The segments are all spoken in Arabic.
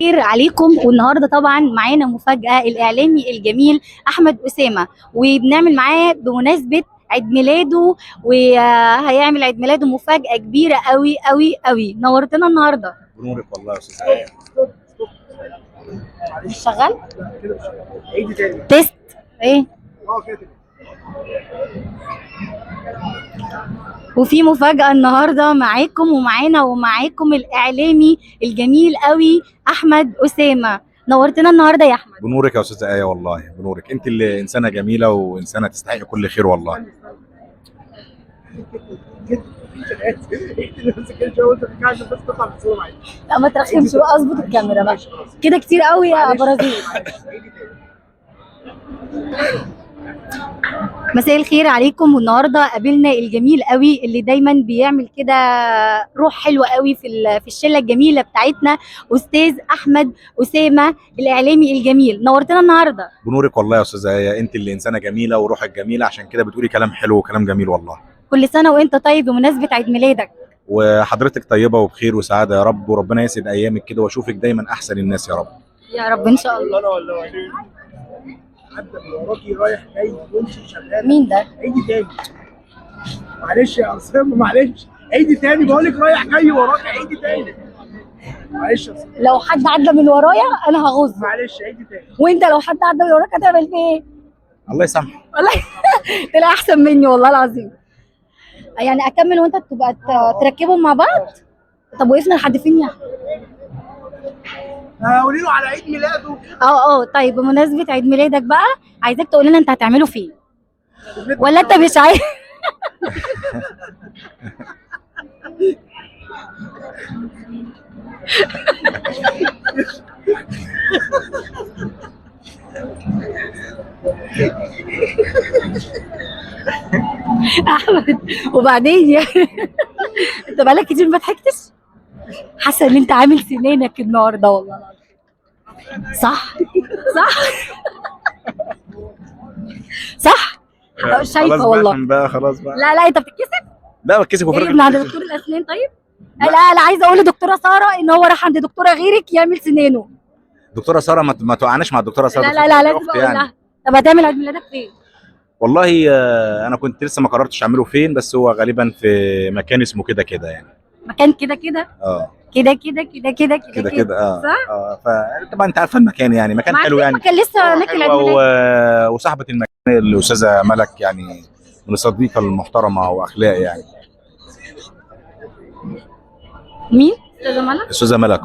خير عليكم. والنهارده طبعا معانا مفاجأة الإعلامي الجميل أحمد أسامة، وبنعمل معاه بمناسبة عيد ميلاده، وهيعمل عيد ميلاده مفاجأة كبيرة قوي قوي قوي. نورتنا النهارده. بنورك والله يا استاذ آية. مش شغال؟ عيدي تاني. تيست ايه؟ كده. وفي مفاجأة النهارده معاكم ومعاكم الإعلامي الجميل قوي أحمد أسامة. نورتنا النهارده يا أحمد. بنورك يا استاذ آية والله، بنورك. انت اللي انسانه جميله وانسانه تستحق كل خير والله. لا ما ترخمش، اظبط الكاميرا بقى كده كتير قوي يا برازيل. مساء الخير عليكم. والنهارده قابلنا الجميل قوي اللي دايما بيعمل كده روح حلوه قوي في الشله الجميله بتاعتنا، استاذ احمد اسامه الاعلامي الجميل. نورتنا النهارده. بنورك والله يا استاذ آية، انت اللي انسانه جميله وروحك جميله، عشان كده بتقولي كلام حلو وكلام جميل والله. كل سنه وانت طيب بمناسبه عيد ميلادك. وحضرتك طيبه وبخير وسعاده يا رب، وربنا يسعد ايامك كده واشوفك دايما احسن الناس يا رب. يا رب ان شاء الله. انا ولا حد من وراكي رايح جاي وانت شغاله. مين ده؟ عيدي تاني. معلش يا عصام، معلش عيدي تاني، بقول لك رايح جاي وراكي، عيدي تاني. معلش يا عصام. لو حد عدى من ورايا انا هغز. معلش عيدي تاني. وانت لو حد عدى من وراك هتعمل فيه ايه؟ الله يسامحك. والله طلع احسن مني والله العظيم. يعني اكمل وانت تبقى تركبهم مع بعض. طب وقفنا لحد فين يا احمد؟ قولي له على عيد ميلاده. طيب بمناسبة عيد ميلادك بقى عايزاك تقول لنا انت هتعمله فين؟ ولا انت مش عايز؟ احمد وبعدين يعني انت بقالك كتير ما ضحكتش؟ حاسه ان انت عامل سنانك النهارده والله العظيم. صح صح شايفه والله. بقى خلاص بقى. لا انت بتتكسف. لا بتكسف جاي من عند دكتور الاسنان. طيب لا عايزه اقول لدكتوره ساره ان هو راح عند دكتوره غيرك يعمل سنانه. دكتوره ساره ما توقعناش مع الدكتوره ساره. لا لازم اقول لها. طب هتعمل عيد ميلادك فين؟ والله انا كنت لسه ما قررتش اعمله فين، بس هو غالبا في مكان اسمه كده كده يعني. مكان كده كده كده صح؟ فطبعا انت عارفه المكان، يعني مكان حلو يعني. مكان لسه ناكل عيد ميلاد. وصاحبه المكان الاستاذه ملك يعني من الصديقه المحترمه واخلاق يعني. مين؟ استاذه ملك؟ الاستاذه ملك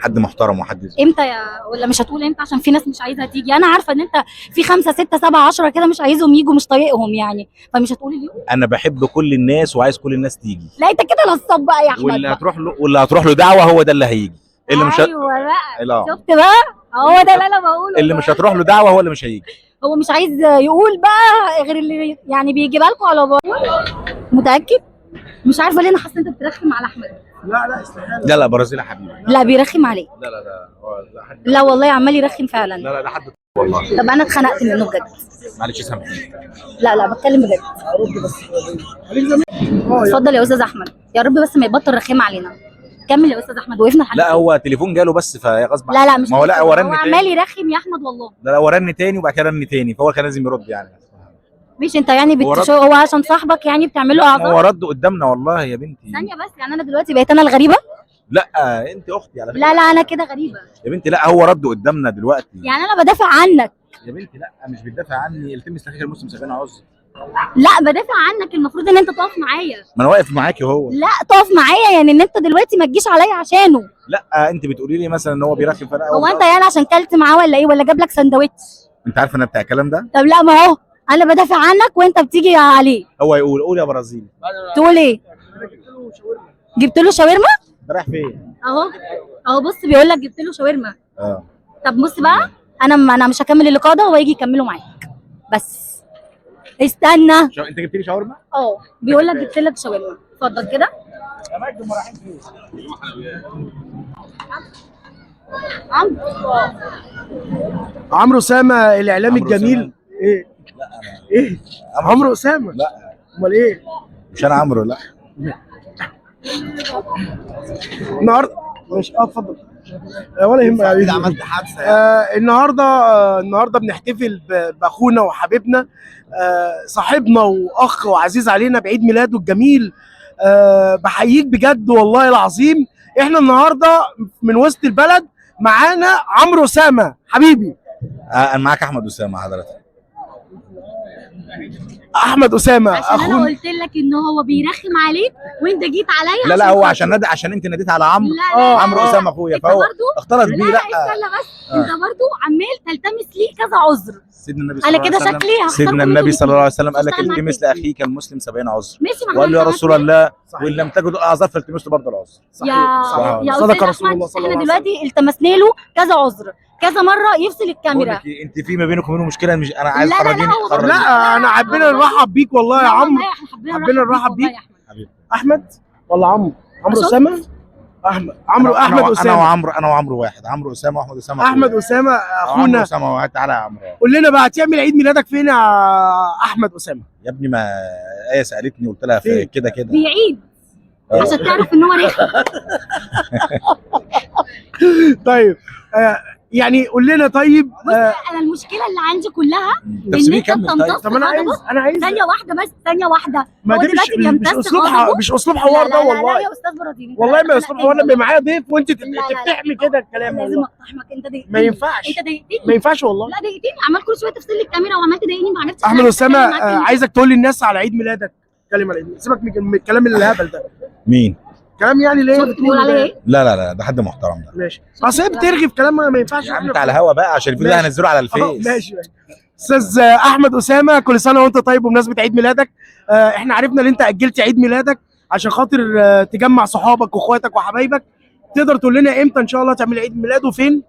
حد محترم وحد امتى ولا مش هتقول امتى عشان في ناس مش عايزه تيجي؟ انا عارفه ان انت في 5 6 7 10 كده مش عايزهم يجوا، مش طايقهم يعني، فمش هتقول اليوم. انا بحب كل الناس وعايز كل الناس تيجي. لا انت كده نصاب بقى يا احمد. واللي هتروح له دعوه هو ده اللي هيجي. اللي مش ايوه بقى لا. شفت بقى، هو ده اللي انا بقوله. اللي مش هتروح له دعوه هو اللي مش هيجي. هو مش عايز يقول بقى غير اللي يعني بيجيبها لكم على بعض. متاكد؟ مش عارفه ليه انا حاسه انت بترخم على احمد. لا استحاله. لا برازيل يا حبيبي. لا بيرخم عليك. لا لا والله عمال يرخم فعلا. لا ده حد والله. طب انا اتخنقت منه بجد. معلش سامحني. لا بتكلم بجد. ارد بس. اتفضل يا استاذ احمد، يا رب بس ما يبطل رخيم علينا. كمل يا استاذ احمد، وقفنا لحد. لا هو تليفون جاله بس فغصب لا مش ما هو لا هو رن تاني. هو عمال يرخم يا احمد والله. لا هو رن تاني وبعد كده رن تاني، فهو كان لازم يرد يعني. مش انت يعني هو عشان صاحبك يعني بتعمل له اعذار؟ هو رد قدامنا والله يا بنتي. ثانيه بس، يعني انا دلوقتي بقيت انا الغريبه؟ لا انت اختي على فكره. لا انا كده غريبه يا بنتي. لا هو رد قدامنا دلوقتي. يعني انا بدافع عنك يا بنتي. لا مش بتدافع عني. التمس اخيك المسلم سجن عذر. لا بدافع عنك، المفروض ان انت تقف معايا. ما انا واقف معاكي هو. لا تقف معايا، يعني ان انت دلوقتي ما تجيش عليا عشانه. لا انت بتقولي لي مثلا ان هو بيرخم فانا هو انت يعني عشان كلت معاه ولا ايه، ولا جاب لك سندوتش؟ انت عارفه انا بتاع الكلام ده. طب لا ما هو انا بدافع عنك وانت بتيجي عليه. هو يقول قول يا برازيل. تقول ايه؟ جبت له شاورما. ده رايح فين؟ اهو بص بيقول لك جبت له شاورما. طب بص بقى، انا مش هكمل اللقاء ده، هو يجي يكمله معاك بس. استنى. انت جبت لي شاورما؟ بيقول لك جبت لك شاورما. اتفضل كده يا مجد. رايحين فين؟ عمرو اسامه الاعلامي الجميل. ايه؟ لا انا ايه؟ عمرو اسامه؟ لا امال ايه؟ مش انا عمرو. لا النهارده ماشي. اتفضل. ولا يهمك يا حبيبي. عملت حادثه النهارده بنحتفل باخونا وحبيبنا، صاحبنا واخ وعزيز علينا بعيد ميلاده الجميل. بحييك بجد والله العظيم. احنا النهارده من وسط البلد، معانا عمرو اسامه حبيبي. انا معاك احمد اسامه حضرتك. احمد اسامه عشان انا اخونا. قلت لك ان هو بيرخم عليك وانت جيت عليا. لا هو عشان انت ناديت على عمرو. لا لا عمرو اسامه اخويا، انت فهو برضو اختلط بيه. لا لا استنى بس، انت برضو عمال تلتمس لي كذا عذر. سيدنا النبي صلى انا الله عليه كده وسلم شكلي هختار سيدنا كل النبي اللي صلى الله عليه وسلم قال لك هشتغل معاك التمس فيه. لاخيك المسلم 70 عذر، ماشي، ما وقال له يا احنا رسول الله وان لم تجد اعذار فالتمس له برضه العذر. يا صدق استاذ رسول الله احمد، صلى الله احنا عليه وسلم. دلوقتي التمسنا له كذا عذر، كذا مره يفصل بقول الكاميرا. لك إيه، انت في ما بينك وبينه مشكله، مش انا عايز لا، لا، لا، تخرجيني هو خرجيني. لا انا حبينا نرحب بيك والله يا لا عمرو. والله احنا حبينا نرحب بيك. حبيبي. احمد ولا عمرو شفت؟ اسامه. احمد اسامه. انا وعمرو واحد، عمرو اسامه واحمد اسامه. احمد اسامه عمرو اخونا. اسامه، تعالى يا عمرو. قول لنا بقى، هتعمل عيد ميلادك فين يا احمد اسامه؟ يا ابني ما ايه سالتني قلت لها فين؟ كده بيعيد آه. عشان تعرف ان هو رخم. طيب يعني قول لنا طيب. بص انا المشكله اللي عندي كلها طب ان سيبيه انت يكمل. طيب بتمتص طب انا عايز ثانيه واحده بس، ثانيه واحده. ما هو دي دلوقتي مش بيمتص اسلوب غضبه. مش اسلوب حوار ده لا والله. يا استاذ برازيلي، أنت والله ما أنا اسلوب حوار لما والله. معايا ضيف وانت لا، لا. تحمي كده الكلام لازم والله. اقطعك، انت ضايقتني. ما ينفعش. انت ضايقتني. ما ينفعش والله. لا ضايقتني، عمال كل شويه تفصل لي الكاميرا وعمال تضايقني، ما عرفتش احمد أتكلم اسامه معاك تاني. عايزك تقول للناس على عيد ميلادك. اتكلم على عيد ميلادك. سيبك من الكلام الهبل ده. مين؟ كلام يعني ليه شفت بيقول عليه ايه؟ لا ده حد محترم ده. ماشي. اصل هي بترغي في كلام ما ينفعش. يا عم انت على الهوا بقى، عشان الفيديو ده ماشي. هنزله على الفيس. ماشي. استاذ احمد اسامه، كل سنه وانت طيب بمناسبه عيد ميلادك. احنا عرفنا ان انت اجلت عيد ميلادك عشان خاطر تجمع صحابك واخواتك وحبايبك. تقدر تقول لنا امتى ان شاء الله تعمل عيد ميلاد وفين؟